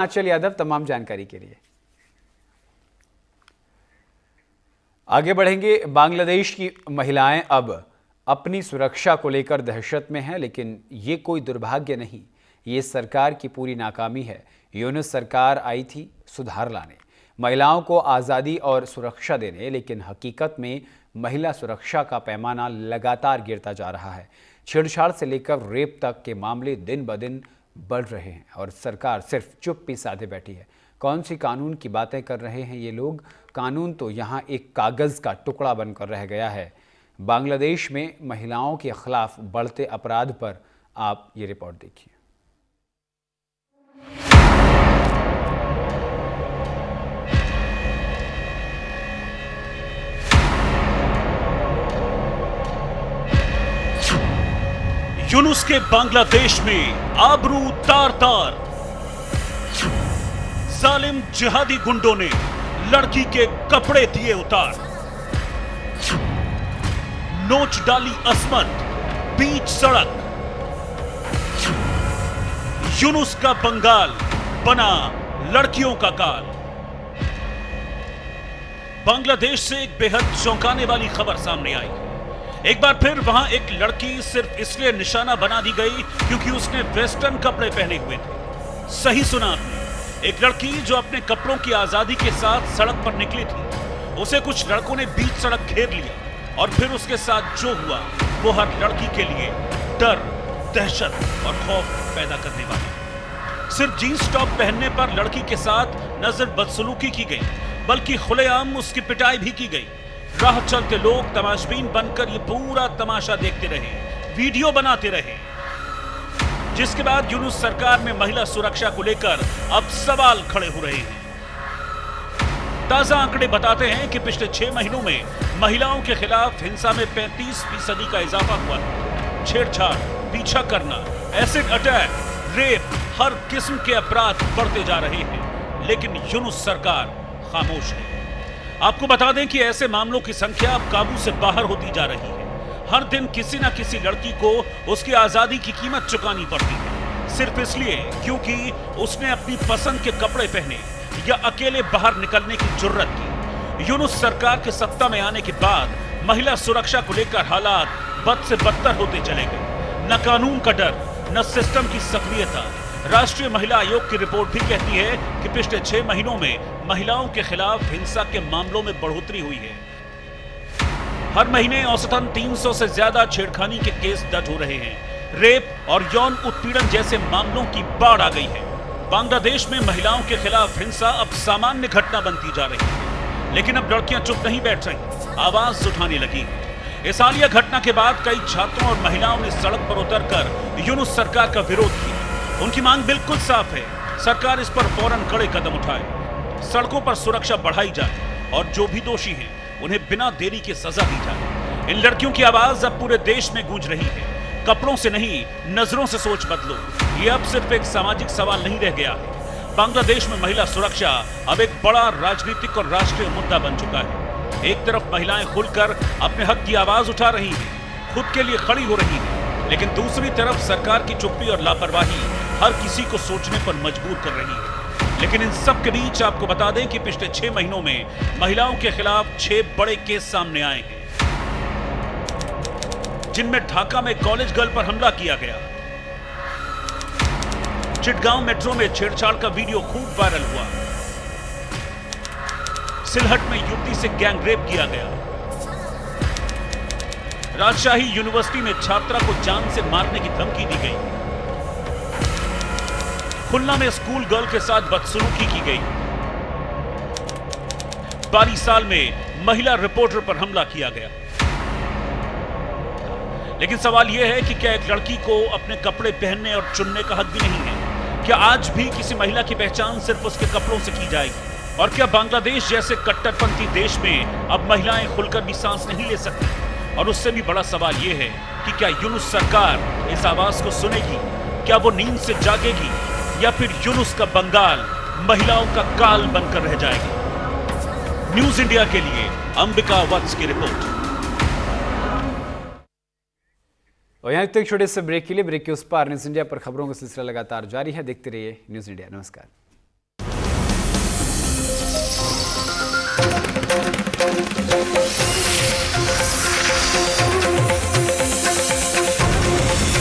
आंचल यादव तमाम जानकारी के लिए। आगे बढ़ेंगे। बांग्लादेश की महिलाएं अब अपनी सुरक्षा को लेकर दहशत में हैं, लेकिन ये कोई दुर्भाग्य नहीं, ये सरकार की पूरी नाकामी है। यूनुस सरकार आई थी सुधार लाने, महिलाओं को आज़ादी और सुरक्षा देने, लेकिन हकीकत में महिला सुरक्षा का पैमाना लगातार गिरता जा रहा है। छेड़छाड़ से लेकर रेप तक के मामले दिन ब दिन बढ़ रहे हैं और सरकार सिर्फ चुप्पी साधे बैठी है। कौन सी कानून की बातें कर रहे हैं ये लोग? कानून तो यहाँ एक कागज़ का टुकड़ा बनकर रह गया है। बांग्लादेश में महिलाओं के खिलाफ बढ़ते अपराध पर आप ये रिपोर्ट देखिए। यूनुस के बांग्लादेश में आबरू तार तार, जालिम जिहादी गुंडों ने लड़की के कपड़े दिए उतार, नोच डाली असमत बीच सड़क। यूनुस का बंगाल बना लड़कियों का काल। बांग्लादेश से एक बेहद चौंकाने वाली खबर सामने आई। एक बार फिर वहां एक लड़की सिर्फ इसलिए निशाना बना दी गई क्योंकि उसने वेस्टर्न कपड़े पहने हुए थे। सही सुना आपने, एक लड़की जो अपने कपड़ों की आजादी के साथ सड़क पर निकली थी, उसे कुछ लड़कों ने बीच सड़क घेर लिया और फिर उसके साथ जो हुआ वो हर लड़की के लिए डर, दहशत और खौफ पैदा करने वाला। सिर्फ जींस टॉप पहनने पर लड़की के साथ न सिर्फ बदसलूकी की गई बल्कि खुलेआम उसकी पिटाई भी की गई। राह चलते लोग तमाशबीन बनकर ये पूरा तमाशा देखते रहे, वीडियो बनाते रहे, जिसके बाद यूनुस सरकार में महिला सुरक्षा को लेकर अब सवाल खड़े हो रहे हैं। ताजा आंकड़े बताते हैं कि पिछले 6 महीनों में महिलाओं के खिलाफ हिंसा में 35% का इजाफा हुआ है। छेड़छाड़, पीछा करना, एसिड अटैक, रेप, हर किस्म के अपराध बढ़ते जा रहे हैं, लेकिन यूनुस सरकार खामोश है। आपको बता दें कि ऐसे मामलों की संख्या अब काबू से बाहर होती जा रही है। हर दिन किसी न किसी लड़की को उसकी आजादी की कीमत चुकानी पड़ती है, सिर्फ इसलिए क्योंकि उसने अपनी पसंद के कपड़े पहने या अकेले बाहर निकलने की जुर्रत की। यूनुस सरकार के सत्ता में आने के बाद महिला सुरक्षा को लेकर हालात बद से बदतर होते चले गए। न कानून का डर, न सिस्टम की सक्रियता। राष्ट्रीय महिला आयोग की रिपोर्ट भी कहती है कि पिछले 6 महीनों में महिलाओं के खिलाफ हिंसा के मामलों में बढ़ोतरी हुई है। हर महीने औसतन 300 से ज्यादा छेड़खानी के केस दर्ज हो रहे हैं। रेप और यौन उत्पीड़न जैसे मामलों की बाढ़ आ गई है। बांग्लादेश में महिलाओं के खिलाफ हिंसा अब सामान्य घटना बनती जा रही है, लेकिन अब लड़कियां चुप नहीं बैठ रही, आवाज उठाने लगी। इस हालिया घटना के बाद कई छात्रों और महिलाओं ने सड़क पर उतरकर यूनुस सरकार का विरोध किया। उनकी मांग बिल्कुल साफ है, सरकार इस पर फौरन कड़े कदम उठाए, सड़कों पर सुरक्षा बढ़ाई जाए और जो भी दोषी हैं उन्हें बिना देरी के सजा दी जाए। इन लड़कियों की आवाज अब पूरे देश में गूंज रही है। कपड़ों से नहीं, नजरों से सोच बदलो, ये अब सिर्फ एक सामाजिक सवाल नहीं रह गया है। बांग्लादेश में महिला सुरक्षा अब एक बड़ा राजनीतिक और राष्ट्रीय मुद्दा बन चुका है। एक तरफ महिलाएं खुलकर अपने हक की आवाज उठा रही हैं, खुद के लिए खड़ी हो रही हैं, लेकिन दूसरी तरफ सरकार की चुप्पी और लापरवाही हर किसी को सोचने पर मजबूर कर रही है। लेकिन इन सब के बीच आपको बता दें कि पिछले 6 महीनों में महिलाओं के खिलाफ 6 बड़े केस सामने आए हैं, जिनमें ढाका में कॉलेज गर्ल पर हमला किया गया, चिटगांव मेट्रो में छेड़छाड़ का वीडियो खूब वायरल हुआ, सिलहट में युवती से गैंग रेप किया गया, राजशाही यूनिवर्सिटी में छात्रा को जान से मारने की धमकी दी गई, खुलना में स्कूल गर्ल के साथ बदसलूकी की गई, बारीसाल में महिला रिपोर्टर पर हमला किया गया। लेकिन सवाल यह है कि क्या एक लड़की को अपने कपड़े पहनने और चुनने का हक भी नहीं है? क्या आज भी किसी महिला की पहचान सिर्फ उसके कपड़ों से की जाएगी? और क्या बांग्लादेश जैसे कट्टरपंथी देश में अब महिलाएं खुलकर भी सांस नहीं ले सकती? और उससे भी बड़ा सवाल यह है कि क्या यूनुस सरकार इस आवाज को सुनेगी? क्या वो नींद से जागेगी या फिर यूनुस का बंगाल महिलाओं का काल बनकर रह जाएगी? न्यूज इंडिया के लिए अंबिका वत्स की रिपोर्ट। और यहाँ तक छोटे से ब्रेक के लिए, ब्रेक के उस पार न्यूज इंडिया पर खबरों का सिलसिला लगातार जारी है। देखते रहिए न्यूज इंडिया। नमस्कार।